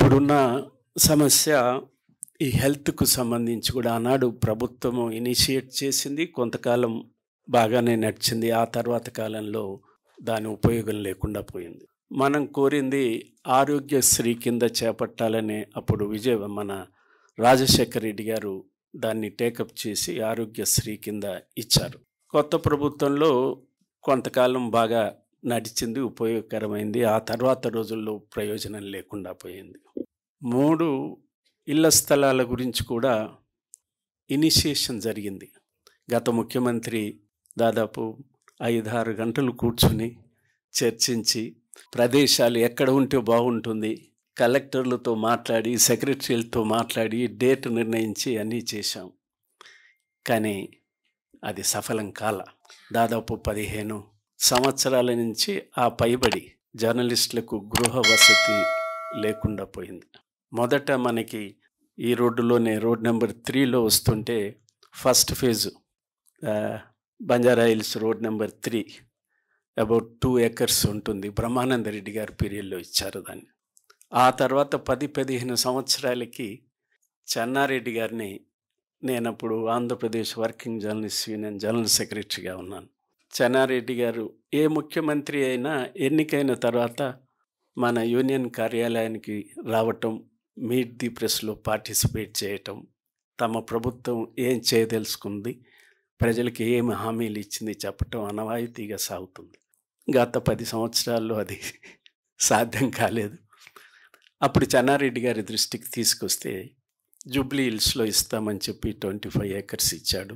ఇప్పుడున్న సమస్య ఈ హెల్త్‌కు సంబంధించి కూడా ఆనాడు ప్రభుత్వము ఇనిషియేట్ చేసింది. కొంతకాలం బాగానే నడిచింది. ఆ తర్వాత కాలంలో దాని ఉపయోగం లేకుండా పోయింది. మనం కోరింది ఆరోగ్యశ్రీ కింద చేపట్టాలని అప్పుడు మన రాజశేఖర రెడ్డి గారు దాన్ని టేకప్ చేసి ఆరోగ్యశ్రీ కింద ఇచ్చారు. కొత్త ప్రభుత్వంలో కొంతకాలం బాగా నడిచింది, ఉపయోగకరమైంది. ఆ తర్వాత రోజుల్లో ప్రయోజనం లేకుండా పోయింది. 3 ఇళ్ల స్థలాల గురించి కూడా ఇనిషియేషన్ జరిగింది. గత ముఖ్యమంత్రి దాదాపు 5-6 గంటలు కూర్చొని చర్చించి ప్రదేశాలు ఎక్కడ ఉంటే బాగుంటుంది, కలెక్టర్లతో మాట్లాడి, సెక్రటరీలతో మాట్లాడి డేట్ నిర్ణయించి అన్నీ చేశాం. కానీ అది సఫలం కాల. దాదాపు 15 సంవత్సరాల నుంచి ఆ పైబడి జర్నలిస్టులకు గృహ వసతి లేకుండా పోయింది. మొదట మనకి ఈ రోడ్డులోనే రోడ్ నెంబర్ 3లో వస్తుంటే first phase Banjara hills road number 3 about 2 acres ఉంటుంది. బ్రహ్మానంద రెడ్డి గారి పీరియడ్లో ఇచ్చారు దాన్ని. ఆ తర్వాత 10-15 సంవత్సరాలకి చెన్నారెడ్డి గారిని, నేనప్పుడు Andhra Pradesh working journalist union general సెక్రటరీగా ఉన్నాను. చెన్నారెడ్డి గారు ఏ ముఖ్యమంత్రి అయినా ఎన్నికైన తర్వాత మన యూనియన్ కార్యాలయానికి రావటం, మీట్ ది ప్రెస్లో పార్టిసిపేట్ చేయటం, తమ ప్రభుత్వం ఏం చేయదలుచుకుంది, ప్రజలకి ఏమి హామీలు ఇచ్చింది చెప్పటం అనవాయితీగా సాగుతుంది. గత 10 సంవత్సరాల్లో అది సాధ్యం కాలేదు. అప్పుడు చెన్నారెడ్డి గారి దృష్టికి తీసుకొస్తే జూబ్లీ హిల్స్లో ఇస్తామని చెప్పి 25 acres ఇచ్చాడు.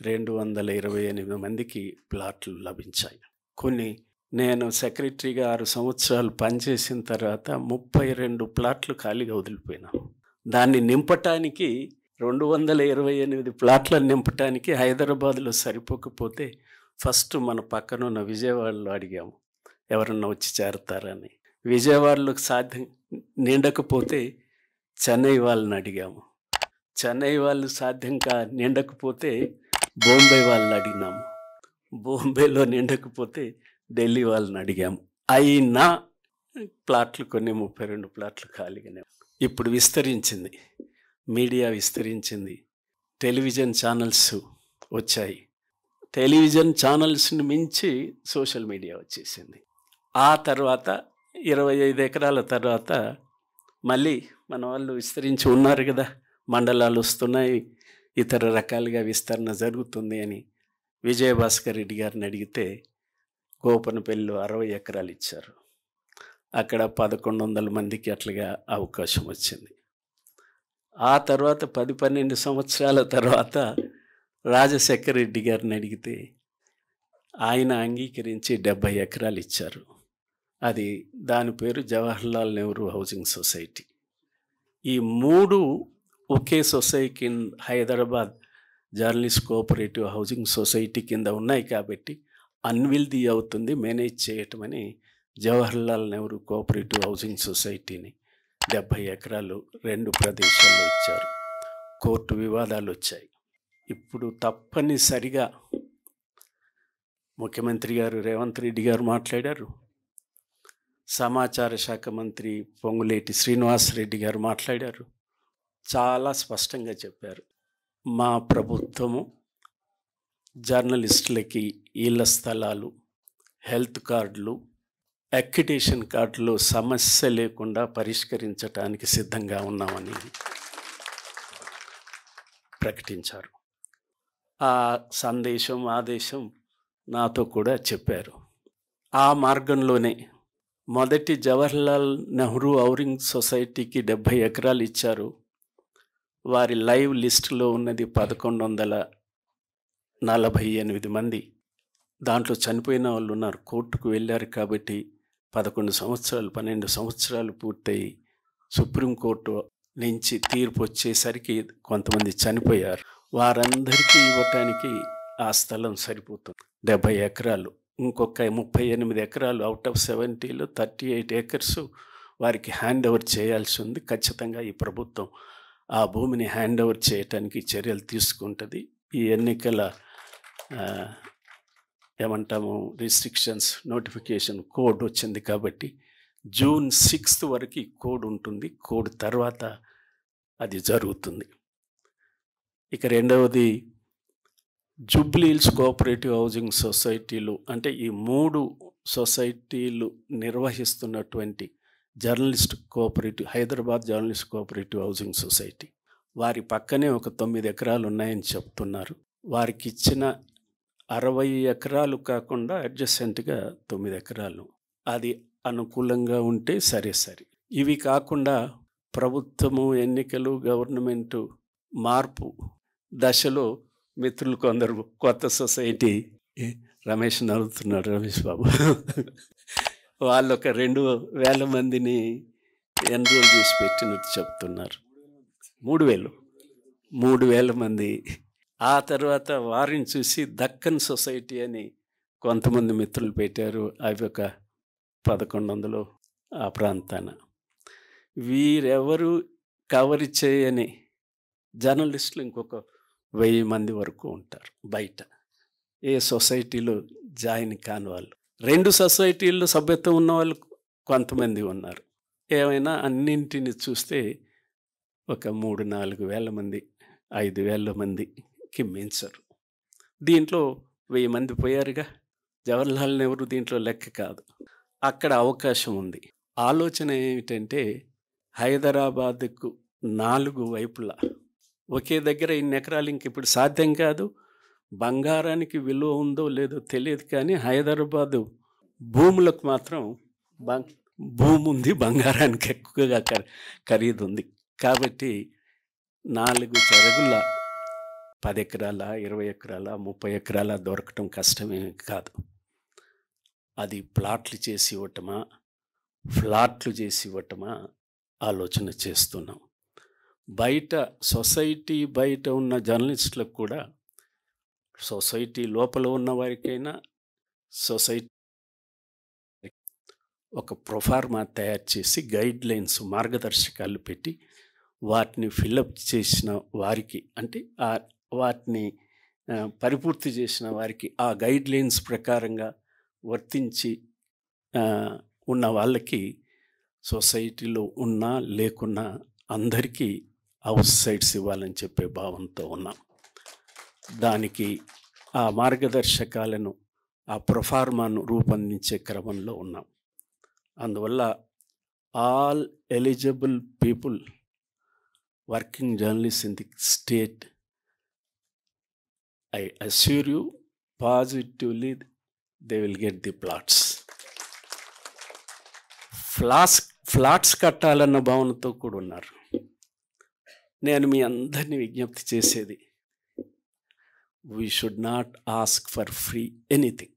228 మందికి ప్లాట్లు లభించాయి. నేను సెక్రటరీగా 6 సంవత్సరాలు పనిచేసిన తర్వాత 32 ప్లాట్లు ఖాళీగా వదిలిపోయినా. దాన్ని నింపటానికి 228 ప్లాట్లను నింపటానికి హైదరాబాద్లో సరిపోకపోతే ఫస్ట్ మన పక్కనున్న విజయవాడలో అడిగాము, ఎవరన్నా వచ్చి చేరతారని. విజయవాడలో సాధ్యం నిండకపోతే చెన్నై వాళ్ళని అడిగాము. చెన్నై వాళ్ళు సాధ్యం నిండకపోతే బొంబే వాళ్ళని అడిగినాము. బొంబేలో నిండకపోతే ఢిల్లీ వాళ్ళని అడిగాము. అయినా ప్లాట్లు కొన్ని 32 ప్లాట్లు ఖాళీగానే. ఇప్పుడు విస్తరించింది, మీడియా విస్తరించింది, టెలివిజన్ ఛానల్స్ వచ్చాయి. టెలివిజన్ ఛానల్స్ని మించి సోషల్ మీడియా వచ్చేసింది. ఆ తర్వాత 25 ఎకరాల తర్వాత మళ్ళీ మన వాళ్ళు విస్తరించి ఉన్నారు కదా, మండలాలు వస్తున్నాయి, ఇతర రకాలుగా విస్తరణ జరుగుతుంది అని విజయభాస్కర్ రెడ్డి గారిని అడిగితే గోపనపల్లిలో 60 ఎకరాలు ఇచ్చారు. అక్కడ 1100 మందికి అట్లాగా అవకాశం వచ్చింది. ఆ తర్వాత 10-12 సంవత్సరాల తర్వాత రాజశేఖర రెడ్డి గారిని అడిగితే ఆయన అంగీకరించి 70 ఎకరాలు ఇచ్చారు. అది దాని పేరు జవహర్లాల్ నెహ్రూ హౌసింగ్ సొసైటీ. ఈ 3 ఒకే society Hyderabad journalist cooperative housing society కింద ఉన్నాయి కాబట్టి అన్విల్దీ అవుతుంది మేనేజ్ చేయటమని జవహర్లాల్ నెహ్రూ కోఆపరేటివ్ హౌసింగ్ సొసైటీని 70 ఎకరాలు 2 ప్రదేశాల్లో ఇచ్చారు. కోర్టు వివాదాలు వచ్చాయి. ఇప్పుడు తప్పనిసరిగా ముఖ్యమంత్రి గారు రేవంత్ రెడ్డి గారు మాట్లాడారు, సమాచార శాఖ మంత్రి పొంగులేటి శ్రీనివాసరెడ్డి గారు మాట్లాడారు. చాలా స్పష్టంగా చెప్పారు, మా ప్రభుత్వము జర్నలిస్టులకి ఇళ్ల స్థలాలు, హెల్త్ కార్డులు, అక్రిడిటేషన్ కార్డులు సమస్య లేకుండా పరిష్కరించడానికి సిద్ధంగా ఉన్నామని ప్రకటించారు. ఆ సందేశం, ఆదేశం నాతో కూడా చెప్పారు. ఆ మార్గంలోనే మొదటి జవహర్లాల్ నెహ్రూ హౌసింగ్ సొసైటీకి 70 ఎకరాలు ఇచ్చారు. వారి లైవ్ లిస్టులో ఉన్నది 1148 మంది. దాంట్లో చనిపోయిన వాళ్ళు ఉన్నారు. కోర్టుకు వెళ్ళారు కాబట్టి 11 సంవత్సరాలు 12 సంవత్సరాలు పూర్తయి సుప్రీంకోర్టు నుంచి తీర్పు వచ్చేసరికి కొంతమంది చనిపోయారు. వారందరికీ ఇవ్వటానికి ఆ స్థలం సరిపోతుంది. 70 ఎకరాలు, ఇంకొక 38 ఎకరాలు అవుట్ ఆఫ్ 70లో 38 acres వారికి హ్యాండ్ ఓవర్ చేయాల్సి ఉంది. ఖచ్చితంగా ఈ ప్రభుత్వం ఆ భూమిని హ్యాండ్ ఓవర్ చేయటానికి చర్యలు తీసుకుంటుంది. ఈ ఎన్నికల ఏమంటాము రిస్ట్రిక్షన్స్ నోటిఫికేషన్ కోడ్ వచ్చింది కాబట్టి జూన్ 6th వరకు ఈ కోడ్ ఉంటుంది. కోడ్ తర్వాత అది జరుగుతుంది. ఇక రెండవది జూబ్లీ హిల్స్ కోఆపరేటివ్ హౌసింగ్ సొసైటీలు, అంటే ఈ 3 సొసైటీలు నిర్వహిస్తున్నటువంటి Hyderabad journalist cooperative housing society, వారి పక్కనే ఒక 9 ఎకరాలు ఉన్నాయని చెప్తున్నారు. వారికి ఇచ్చిన 60 ఎకరాలు కాకుండా అడ్జసెంట్గా 9 ఎకరాలు, అది అనుకూలంగా ఉంటే సరే. ఇవి కాకుండా ప్రభుత్వము, ఎన్నికలు, గవర్నమెంటు మార్పు దశలో మిత్రులు కొందరు కొత్త సొసైటీ, రమేష్ నవ్వుతున్నాడు, రమేష్ బాబు, వాళ్ళు ఒక 2,000 మందిని ఎన్రోల్ చేసి పెట్టినట్టు చెప్తున్నారు. 3,000 మంది. ఆ తర్వాత వారిని చూసి దక్కన్ సొసైటీ అని కొంతమంది మిత్రులు పెట్టారు. అవి ఒక 1,100 ఆ ప్రాంతాన. వీరెవరు కవర్ చేయని జర్నలిస్టులు ఇంకొక 1000 మంది వరకు ఉంటారు బయట, ఏ సొసైటీలో జాయిన్ కాని వాళ్ళు. 2 సొసైటీల్లో సభ్యత్వం ఉన్న వాళ్ళు కొంతమంది ఉన్నారు. ఏమైనా అన్నింటిని చూస్తే ఒక 3-4 వేల మంది, 5,000 మందికి మించరు. దీంట్లో 1000 మంది పోయారుగా. జవహర్లాల్ నెహ్రూ దీంట్లో లెక్క కాదు. అక్కడ అవకాశం ఉంది. ఆలోచన ఏమిటంటే హైదరాబాద్కు 4 వైపులా ఒకే దగ్గర ఇన్ని ఎకరాలు ఇంక ఇప్పుడు సాధ్యం కాదు. బంగారానికి విలువ ఉందో లేదో తెలియదు, కానీ హైదరాబాదు భూములకు మాత్రం భూమి ఉంది, బంగారానికి ఎక్కువగా ఖరీదు ఉంది. కాబట్టి 4 చెరుగుల 10 ఎకరాల, 20 ఎకరాల, 30 ఎకరాల దొరకటం కష్టమే కాదు. అది ప్లాట్లు చేసి ఇవ్వటమా, ఫ్లాట్లు చేసి ఇవ్వటమా ఆలోచన చేస్తున్నాం. బయట సొసైటీ బయట ఉన్న జర్నలిస్టులకు కూడా, సొసైటీ లోపల ఉన్న వారికైనా సొసైటీ ఒక ప్రొఫార్మా తయారు చేసి గైడ్లైన్స్, మార్గదర్శకాలు పెట్టి వాటిని ఫిలప్ చేసిన వారికి, అంటే వాటిని పరిపూర్తి చేసిన వారికి ఆ గైడ్లైన్స్ ప్రకారంగా వర్తించి ఉన్న వాళ్ళకి సొసైటీలో ఉన్నా లేకున్నా అందరికీ హౌస్ సైట్స్ ఇవ్వాలని చెప్పే భావంతో ఉన్నాం. దానికి ఆ మార్గదర్శకాలను, ఆ ప్రొఫార్మాను రూపొందించే క్రమంలో ఉన్నాం. అందువల్ల all eligible people working journalist in the state, I assure you positively they will get the plots. Flats కట్టాలన్న భావనతో కూడా ఉన్నారు. నేను మీ అందరినీ విజ్ఞప్తి చేసేది, we should not ask for free anything.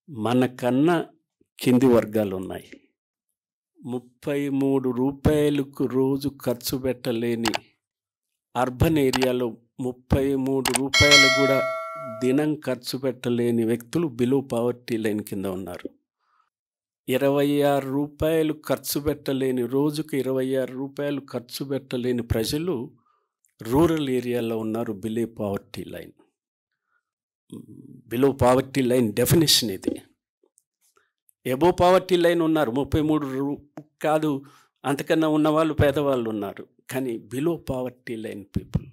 మనకన్నా కింది వర్గాలు ఉన్నాయి. 33 రూపాయలకు రోజు ఖర్చు పెట్టలేని అర్బన్ ఏరియాలో 33 రూపాయలు కూడా దినం ఖర్చు పెట్టలేని వ్యక్తులు బిలో పావర్టీ లైన్ కింద ఉన్నారు. 26 రూపాయలు ఖర్చు పెట్టలేని, రోజుకు 26 రూపాయలు ఖర్చు పెట్టలేని ప్రజలు రూరల్ ఏరియాలో ఉన్నారు. Below poverty line. Below poverty line definition ఇది. ఎబో పావర్టీ లైన్ ఉన్నారు 33 కాదు, అంతకన్నా ఉన్నవాళ్ళు, పేదవాళ్ళు ఉన్నారు. కానీ బిలో పావర్టీ లైన్ పీపుల్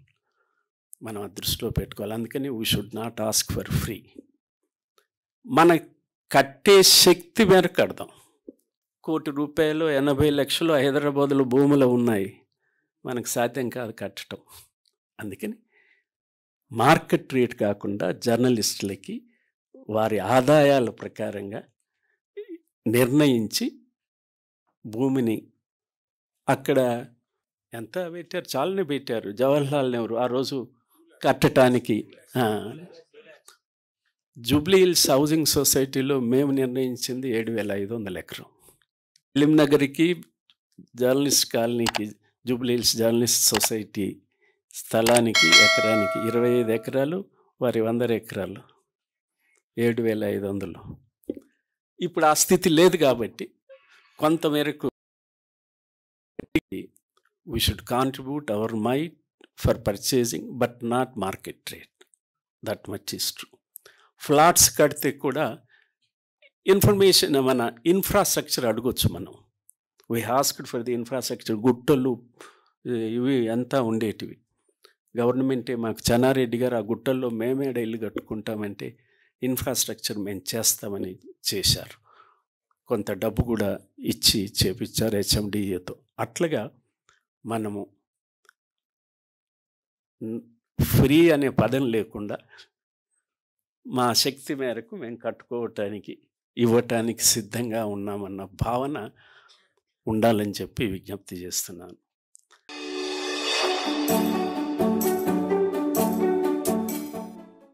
మనం దృష్టిలో పెట్టుకోవాలి. అందుకని we should not ask for free. మన కట్టే శక్తి మేరకు కడదాం. 1 కోటి రూపాయలు, 80 లక్షలు హైదరాబాదులో భూములు ఉన్నాయి, మనకు సాధ్యం కాదు కట్టడం. అందుకని మార్కెట్ రేట్ కాకుండా జర్నలిస్టులకి వారి ఆదాయాల ప్రకారంగా నిర్ణయించి భూమిని అక్కడ ఎంత పెట్టారు, చాలానే పెట్టారు. జవహర్లాల్ నెహ్రూ ఆ రోజు కట్టడానికి. జూబ్లీ హిల్స్ హౌసింగ్ సొసైటీలో మేము నిర్ణయించింది 7,500 ఎకరం. ఫిలింనగర్కి, జర్నలిస్ట్ కాలనీకి, జూబ్లీ హిల్స్ జర్నలిస్ట్ సొసైటీ స్థలానికి ఎకరానికి 25 ఎకరాలు, వారి 100 ఎకరాలు, 7,500. ఇప్పుడు ఆ స్థితి లేదు కాబట్టి కొంతమేరకు we should contribute our might for purchasing, but not market rate. That much is true. Flats కడితే కూడా ఇన్ఫర్మేషన్, మన ఇన్ఫ్రాస్ట్రక్చర్ అడగొచ్చు మనం. We asked for the infrastructure. గుట్టలు ఇవి అంతా ఉండేటివి. గవర్నమెంటే మాకు చెన్నారెడ్డి గారు ఆ గుట్టల్లో మేమేడ ఇల్లు కట్టుకుంటామంటే ఇన్ఫ్రాస్ట్రక్చర్ మేము చేస్తామని చేశారు. కొంత డబ్బు కూడా ఇచ్చి చేపించారు హెచ్ఎండిఏతో. అట్లాగా మనము ఫ్రీ అనే పదం లేకుండా మా శక్తి మేరకు మేము కట్టుకోవటానికి ఇవ్వటానికి సిద్ధంగా ఉన్నామన్న భావన ఉండాలని చెప్పి విజ్ఞప్తి చేస్తున్నాను.